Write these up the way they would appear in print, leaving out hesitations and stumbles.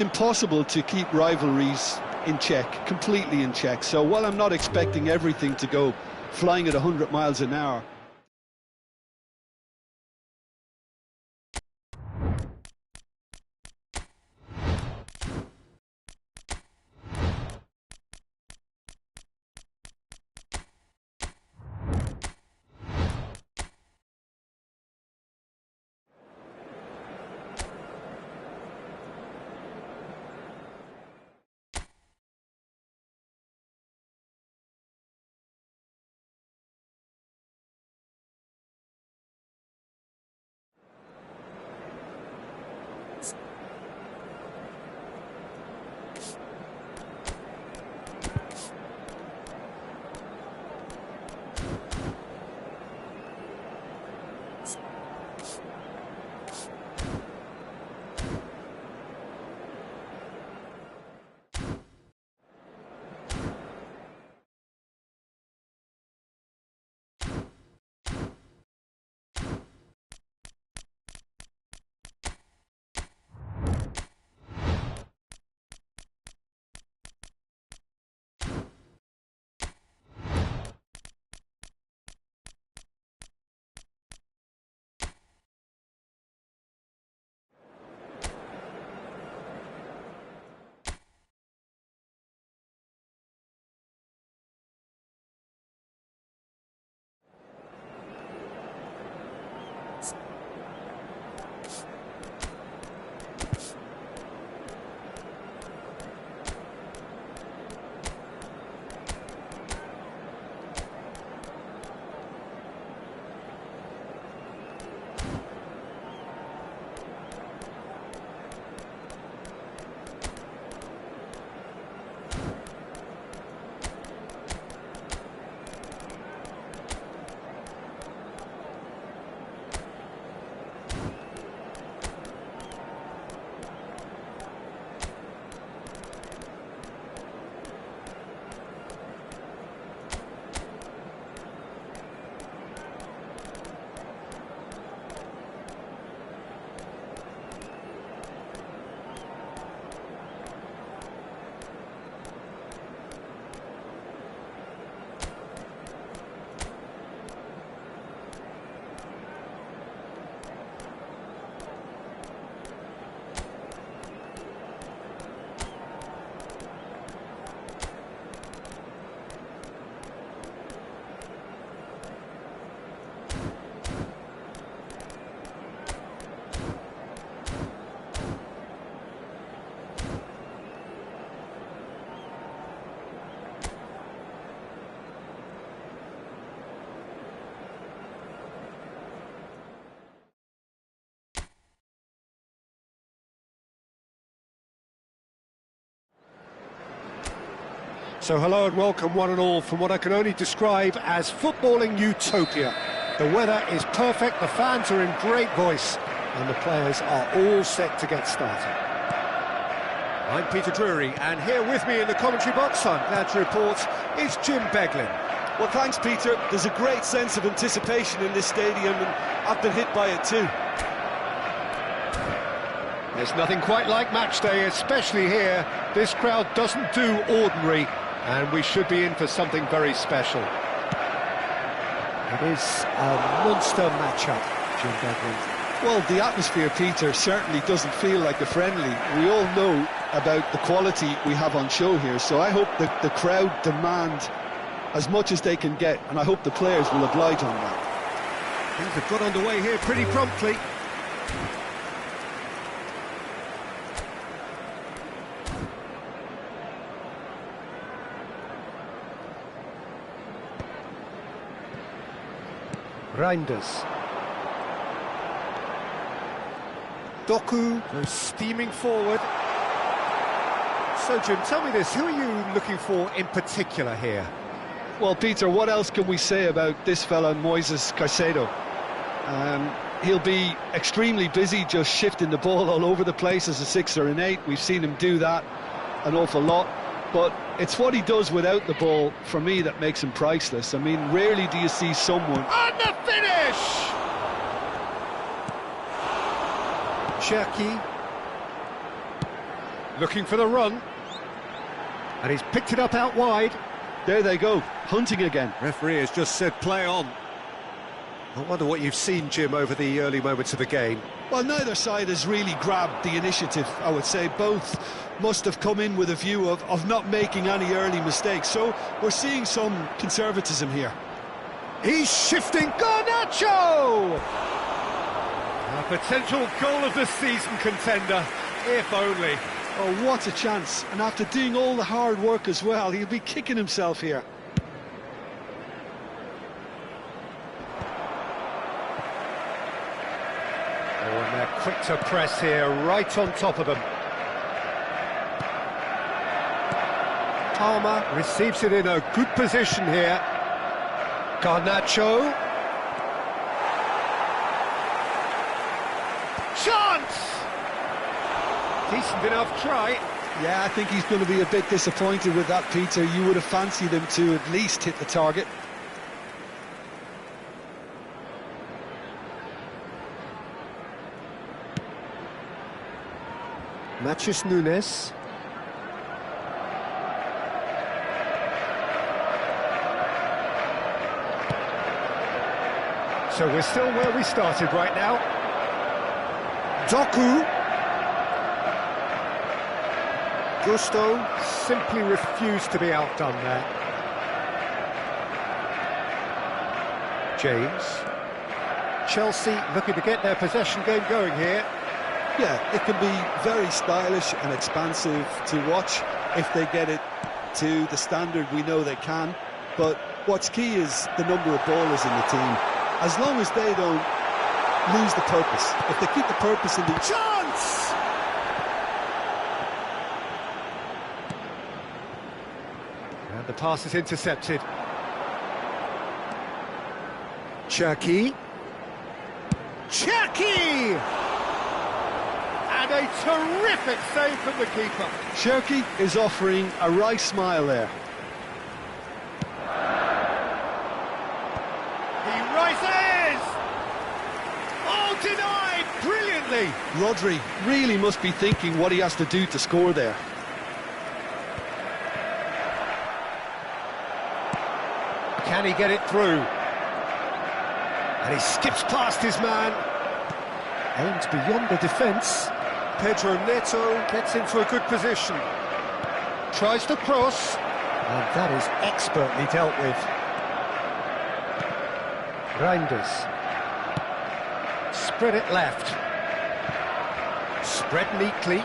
Impossible to keep rivalries in check, completely in check. So while I'm not expecting everything to go flying at 100 miles an hour, So hello and welcome one and all from what I can only describe as footballing utopia. The weather is perfect, the fans are in great voice, and the players are all set to get started. I'm Peter Drury, and here with me in the commentary box, I'm glad to report, is Jim Beglin. well, thanks, Peter. There's a great sense of anticipation in this stadium, and I've been hit by it too. There's nothing quite like match day, especially here. This crowd doesn't do ordinary, and we should be in for something very special. It is a monster matchup, Jim Beglin. Well, the atmosphere, Peter, certainly doesn't feel like a friendly. We all know about the quality we have on show here, so I hope that the crowd demand as much as they can get, and I hope the players will oblige on that. Things have got underway here pretty promptly. Reinders. Doku goes steaming forward. So, Jim, tell me this, who are you looking for in particular here? Well, Peter, what else can we say about this fella, Moises Caicedo? He'll be extremely busy just shifting the ball all over the place as a 6 or an 8. We've seen him do that an awful lot. But it's what he does without the ball, for me, that makes him priceless. I mean, rarely do you see someone... And the finish! Cherki. Looking for the run. And he's picked it up out wide. There they go, hunting again. Referee has just said play on. I wonder what you've seen, Jim, over the early moments of the game. Well, neither side has really grabbed the initiative, I would say. Both must have come in with a view of not making any early mistakes. So we're seeing some conservatism here. He's shifting. Garnacho! A potential goal of the season contender, if only. Oh, what a chance. And after doing all the hard work as well, he'll be kicking himself here. Oh, and they're quick to press here, right on top of them. Palmer receives it in a good position here. Garnacho. Chance! Decent enough try. Yeah, I think he's going to be a bit disappointed with that, Peter. You would have fancied him to at least hit the target. Matheus Nunes. So we're still where we started right now. Doku. Gusto simply refused to be outdone there. James. Chelsea looking to get their possession game going here. Yeah, it can be very stylish and expansive to watch if they get it to the standard we know they can. But what's key is the number of ballers in the team. As long as they don't lose the purpose. If they keep the purpose in the... Chance! And the pass is intercepted. Cherki. Cherki! And a terrific save from the keeper. Cherki is offering a wry smile there. He rises! Oh, denied brilliantly! Rodri really must be thinking what he has to do to score there. Can he get it through? And he skips past his man. Aims beyond the defence. Pedro Neto gets into a good position. Tries to cross. And that is expertly dealt with. Reinders. Spread it left. Spread neatly.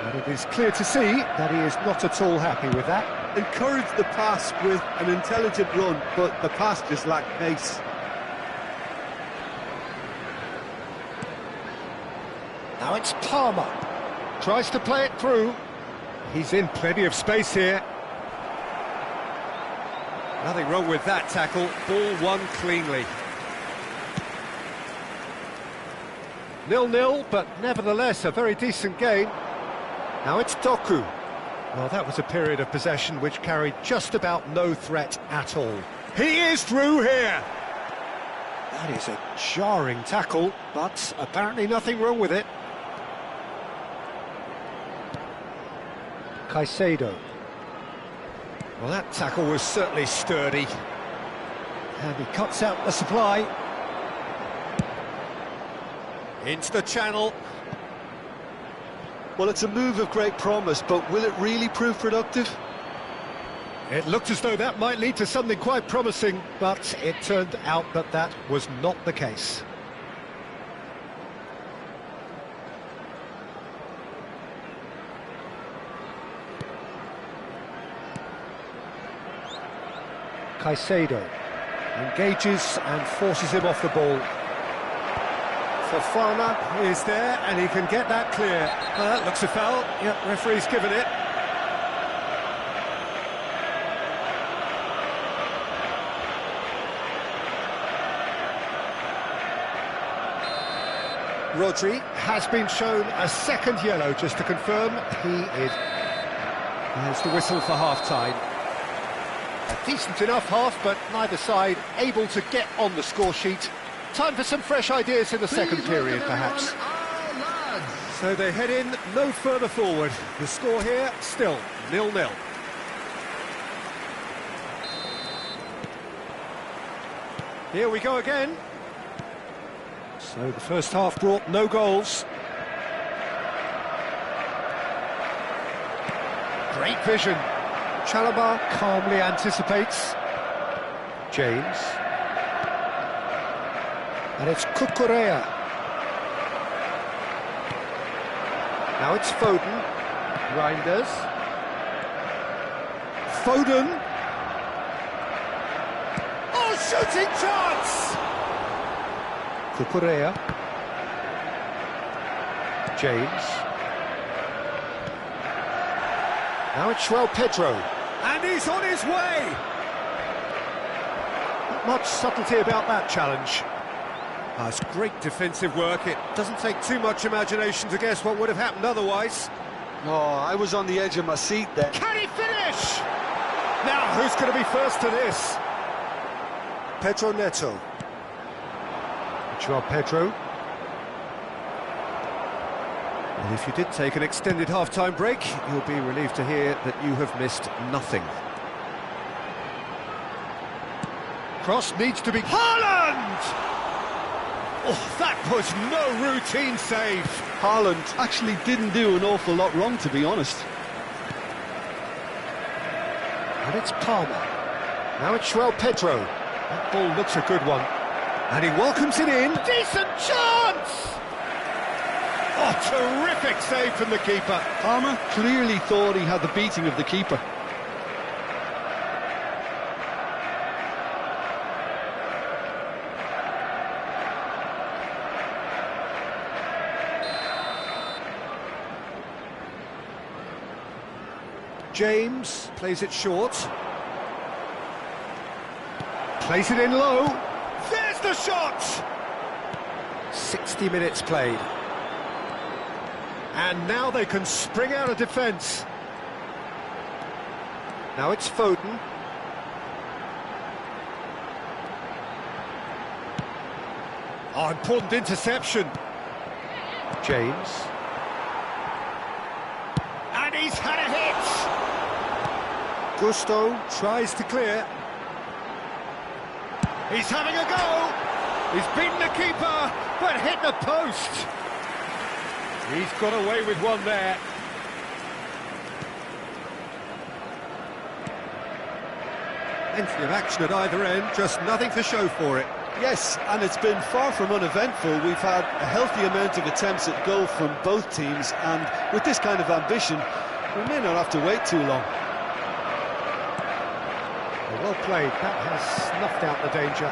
And it is clear to see that he is not at all happy with that. Encouraged the pass with an intelligent run, but the pass just lacked pace. Now it's Palmer. Tries to play it through. He's in plenty of space here. Nothing wrong with that tackle. Ball won cleanly. 0-0, but nevertheless a very decent game. Now it's Doku. Well, that was a period of possession which carried just about no threat at all. He is through here! That is a jarring tackle, but apparently nothing wrong with it. Caicedo. Well, that tackle was certainly sturdy. And he cuts out the supply. Into the channel. Well, it's a move of great promise, but will it really prove productive? It looked as though that might lead to something quite promising, but it turned out that that was not the case. Caicedo engages and forces him off the ball. Fofana is there and he can get that clear. That looks a foul. Yep, referee's given it. Rodri has been shown a second yellow, just to confirm. There's the whistle for half-time. A decent enough half, but neither side able to get on the score sheet. Time for some fresh ideas in the second period, perhaps. So they head in no further forward. The score here, still 0-0. Here we go again. So the first half brought no goals. Great vision. Chalobah calmly anticipates. James. And it's Cucurella. Now it's Foden. Reinders. Foden. Oh, shooting chance! Cucurella. James. Now it's Pedro. And he's on his way! Not much subtlety about that challenge. It's great defensive work. It doesn't take too much imagination to guess what would have happened otherwise. Oh, I was on the edge of my seat there. Can he finish? Now, who's going to be first to this? Pedro Neto. Pedro. And if you did take an extended half-time break, you'll be relieved to hear that you have missed nothing. Cross needs to be... Haaland! Oh, that was no routine save. Haaland actually didn't do an awful lot wrong, to be honest. And it's Palmer. Now it's Pedro. That ball looks a good one. And he welcomes it in. Decent chance! Oh, terrific save from the keeper. Palmer clearly thought he had the beating of the keeper. James plays it short. Plays it in low. There's the shot! 60 minutes played. And now they can spring out of defence. Now it's Foden. Oh, important interception. James. And he's had a hit! Gusto tries to clear. He's having a go! He's beaten the keeper, but hit the post! He's got away with one there. Plenty of action at either end, just nothing to show for it. Yes, and it's been far from uneventful. We've had a healthy amount of attempts at goal from both teams, and with this kind of ambition, we may not have to wait too long. Well played, that has snuffed out the danger.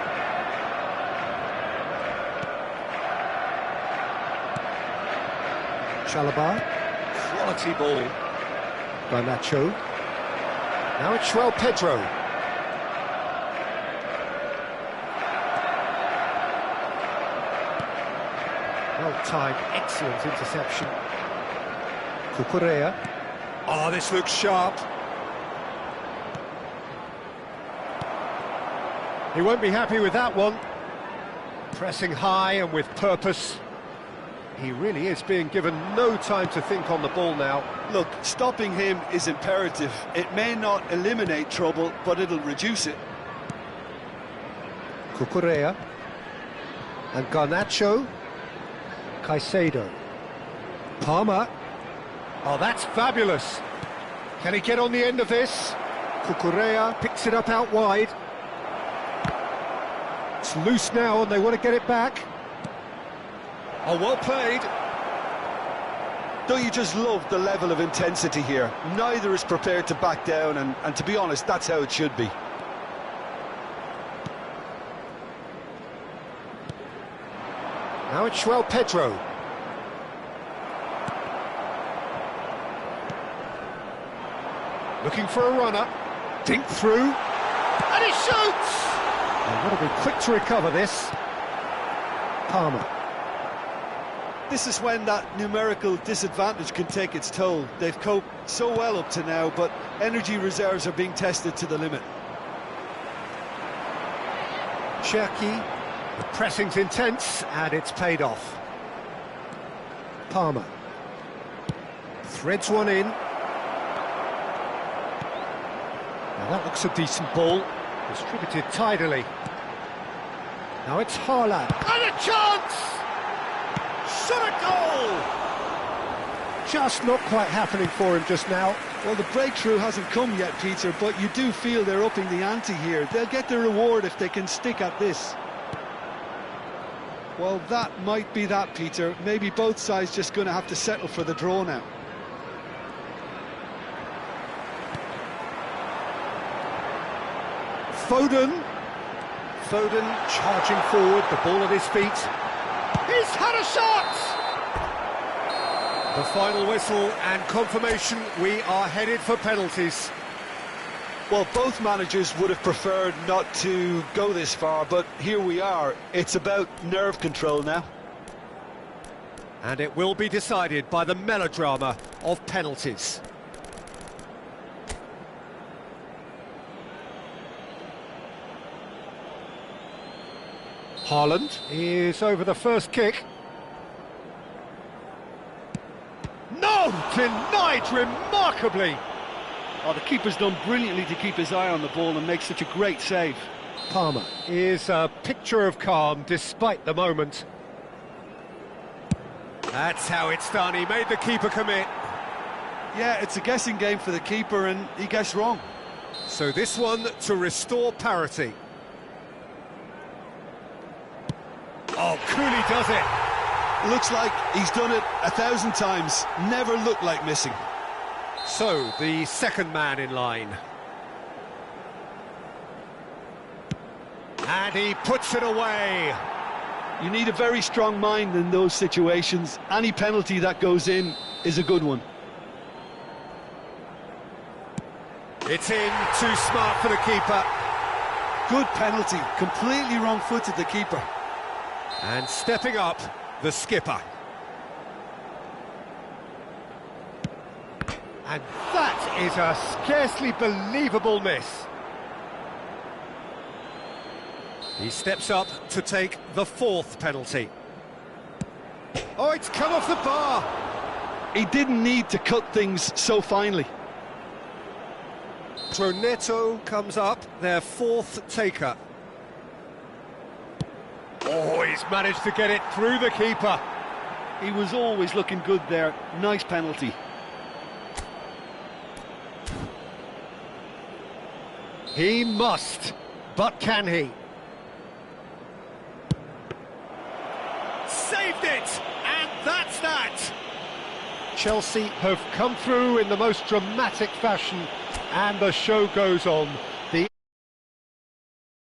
Chalobah, quality ball. Garnacho. Now it's Pedro. Well-timed, excellent interception. Cucurella. Oh, this looks sharp. He won't be happy with that one. Pressing high and with purpose. He really is being given no time to think on the ball now. Look, stopping him is imperative. It may not eliminate trouble, but it'll reduce it. Cucurella. And Garnacho. Caicedo. Palmer. Oh, that's fabulous. Can he get on the end of this? Cucurella picks it up out wide. It's loose now and they want to get it back. Oh, well played. Don't you just love the level of intensity here? Neither is prepared to back down, and to be honest, that's how it should be. Now it's Pedro. Looking for a runner. Dink through. And he shoots! They've got to be quick to recover this. Palmer. This is when that numerical disadvantage can take its toll. They've coped so well up to now, but energy reserves are being tested to the limit. Cherki. The pressing's intense, and it's paid off. Palmer. Threads one in. Now that looks a decent ball. Distributed tidily. Now it's Haaland. And a chance! Shot a goal! Just not quite happening for him just now. Well, the breakthrough hasn't come yet, Peter, but you do feel they're upping the ante here. They'll get the reward if they can stick at this. Well, that might be that, Peter. Maybe both sides just going to have to settle for the draw now. Foden charging forward, the ball at his feet. He's had a shot! The final whistle and confirmation, we are headed for penalties. Well, both managers would have preferred not to go this far, but here we are. It's about nerve control now. And it will be decided by the melodrama of penalties. Haaland is over the first kick. No! Denied remarkably! Oh, the keeper's done brilliantly to keep his eye on the ball and make such a great save. Palmer is a picture of calm despite the moment. That's how it's done. He made the keeper commit. Yeah, it's a guessing game for the keeper and he guessed wrong. So this one to restore parity. Oh, Cooley does it. Looks like he's done it 1,000 times. Never looked like missing. So, the second man in line. And he puts it away. You need a very strong mind in those situations. Any penalty that goes in is a good one. It's in, too smart for the keeper. Good penalty, completely wrong-footed the keeper. And stepping up, the skipper. And that is a scarcely believable miss. He steps up to take the fourth penalty. Oh, it's come off the bar. He didn't need to cut things so finely. Neto comes up, their fourth taker. Oh, he's managed to get it through the keeper. He was always looking good there. Nice penalty. He must, but can he? Saved it, and that's that. Chelsea have come through in the most dramatic fashion, and the show goes on.